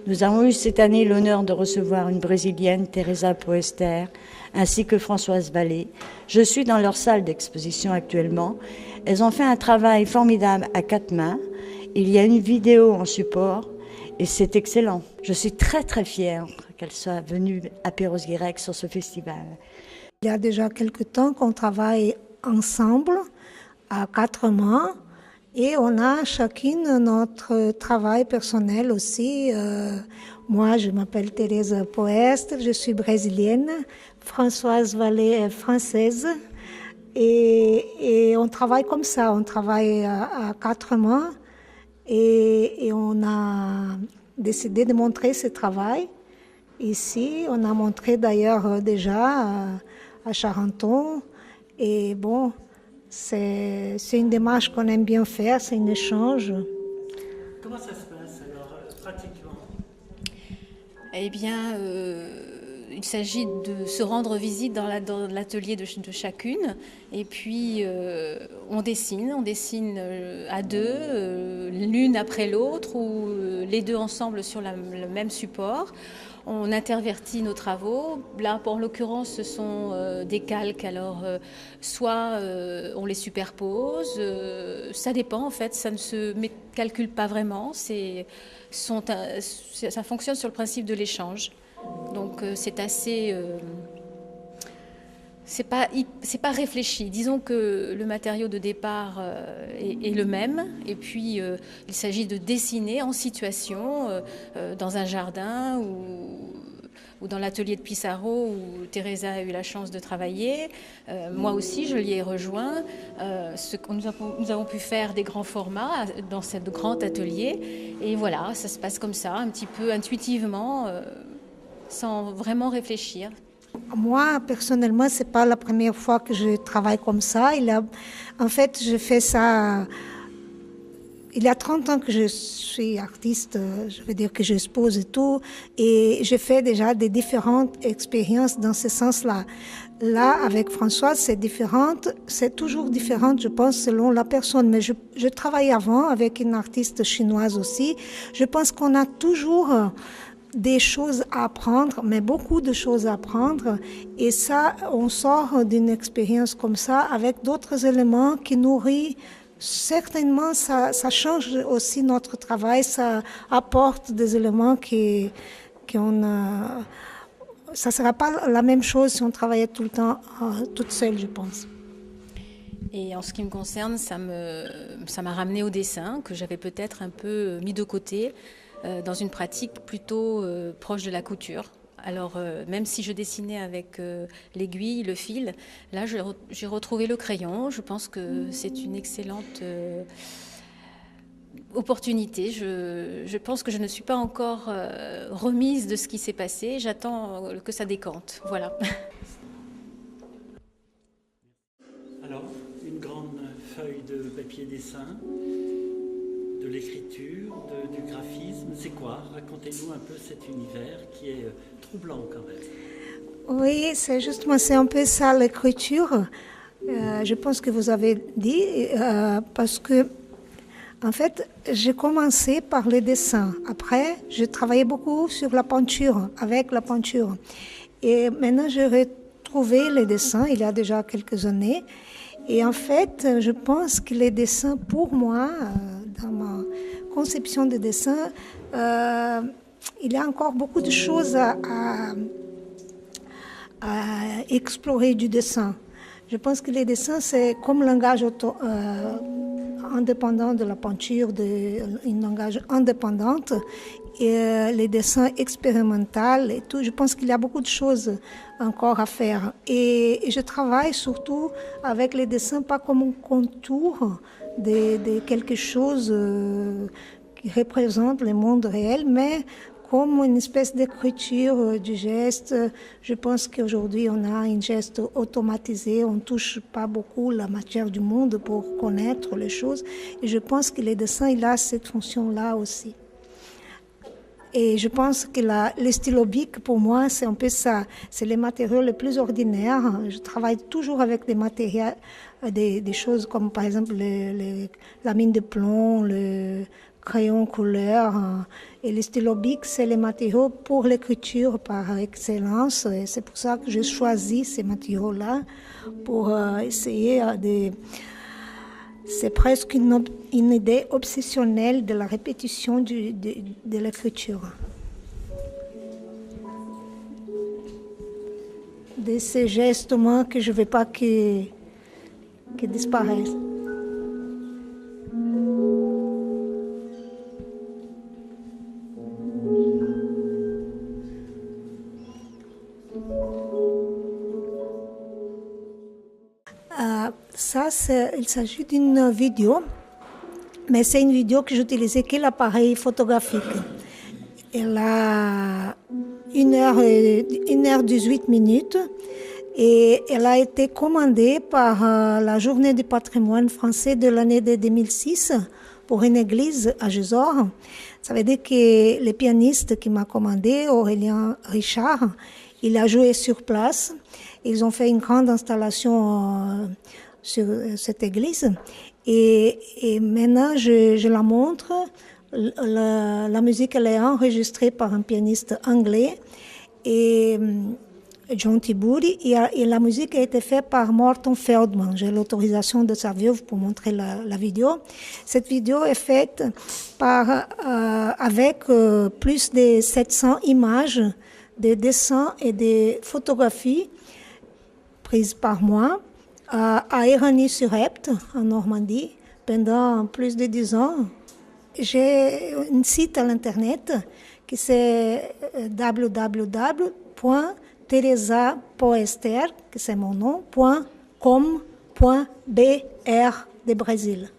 Nous avons eu cette année l'honneur de recevoir une Brésilienne, Teresa Poester, ainsi que Françoise Vallée. Je suis dans leur salle d'exposition actuellement. Elles ont fait un travail formidable à 4 mains. Il y a une vidéo en support et c'est excellent. Je suis très très fière qu'elles soient venues à Perros-Guirec sur ce festival. Il y a déjà quelque temps qu'on travaille ensemble à 4 mains. Et on a chacune notre travail personnel aussi. Moi, je m'appelle Teresa Poestre, je suis brésilienne. Françoise Vallée est française. Et on travaille comme ça, on travaille à 4 mains. Et on a décidé de montrer ce travail ici. On a montré d'ailleurs déjà à Charenton. Et bon, c'est une démarche qu'on aime bien faire, c'est un échange. Comment ça se passe alors, pratiquement? Eh bien, il s'agit de se rendre visite dans l'atelier de chacune. Et puis, on dessine à deux, l'une après l'autre, ou les deux ensemble sur le même support. On intervertit nos travaux. Là, en l'occurrence, ce sont des calques. Alors, soit on les superpose, ça dépend en fait, ça ne se calcule pas vraiment. Ça fonctionne sur le principe de l'échange. Donc, c'est assez... c'est pas réfléchi. Disons que le matériau de départ est le même, et puis il s'agit de dessiner en situation dans un jardin ou dans l'atelier de Pissarro où Teresa a eu la chance de travailler. Moi aussi, je l'y ai rejoint. Nous avons pu faire des grands formats dans ce grand atelier, et voilà, ça se passe comme ça, un petit peu intuitivement, sans vraiment réfléchir. Moi, personnellement, c'est pas la première fois que je travaille comme ça. En fait, je fais ça... Il y a 30 ans que je suis artiste, je veux dire que j'expose et tout, et je fais déjà des différentes expériences dans ce sens-là. Là, avec Françoise, c'est toujours différent, je pense, selon la personne. Mais je travaillais avant avec une artiste chinoise aussi. Je pense qu'on a toujours des choses à apprendre, mais beaucoup de choses à apprendre. Et ça, on sort d'une expérience comme ça avec d'autres éléments qui nourrissent. Certainement, ça change aussi notre travail, ça apporte des éléments ça ne sera pas la même chose si on travaillait tout le temps toute seule, je pense. Et en ce qui me concerne, ça m'a ramené au dessin, que j'avais peut-être un peu mis de côté dans une pratique plutôt proche de la couture. Alors, même si je dessinais avec l'aiguille, le fil, là, j'ai retrouvé le crayon. Je pense que c'est une excellente opportunité. Je pense que je ne suis pas encore remise de ce qui s'est passé. J'attends que ça décante. Voilà. Alors, une grande feuille de papier dessin, de l'écriture, du graphisme, c'est quoi? Racontez-nous un peu cet univers qui est troublant quand même. Oui, c'est un peu ça l'écriture. Je pense que vous avez dit, parce que en fait, j'ai commencé par le dessin. Après, j'ai travaillé beaucoup sur la peinture, avec la peinture. Et maintenant, j'ai retrouvé les dessins il y a déjà quelques années. Et en fait, je pense que les dessins, pour moi, dans ma conception de dessin, il y a encore beaucoup de choses à explorer du dessin. Je pense que les dessins, c'est comme langage indépendant de la peinture, un langage indépendante. Et les dessins expérimentaux et tout, je pense qu'il y a beaucoup de choses encore à faire. Et je travaille surtout avec les dessins, pas comme un contour de quelque chose qui représente le monde réel, mais comme une espèce d'écriture du geste. Je pense qu'aujourd'hui, on a un geste automatisé, on ne touche pas beaucoup la matière du monde pour connaître les choses. Et je pense que les dessins, il a cette fonction-là aussi. Et je pense que le stylo bic, pour moi, c'est un peu ça. C'est les matériaux les plus ordinaires. Je travaille toujours avec des matériaux, des choses comme par exemple la mine de plomb, le crayon couleur. Et le stylo bic, c'est les matériaux pour l'écriture par excellence. Et c'est pour ça que j'ai choisi ces matériaux-là pour essayer de... C'est presque une idée obsessionnelle de la répétition de l'écriture. De ces gestes que je ne veux pas qu'ils disparaissent. Ça, il s'agit d'une vidéo, mais c'est une vidéo que j'utilisais que l'appareil photographique. Elle a 1h18 minutes et elle a été commandée par la Journée du patrimoine français de l'année de 2006 pour une église à Gisors. Ça veut dire que le pianiste qui m'a commandé, Aurélien Richard, il a joué sur place. Ils ont fait une grande installation sur cette église. Et maintenant, je la montre. La musique, elle est enregistrée par un pianiste anglais, et John Tiburi, et la musique a été faite par Morton Feldman. J'ai l'autorisation de sa veuve pour montrer la vidéo. Cette vidéo est faite avec plus de 700 images, des dessins et des photographies prises par moi à Éragny-sur-Epte, en Normandie, pendant plus de 10 ans. J'ai un site à l'internet qui c'est www.teresapoester, que c'est mon nom, .com.br de Brésil.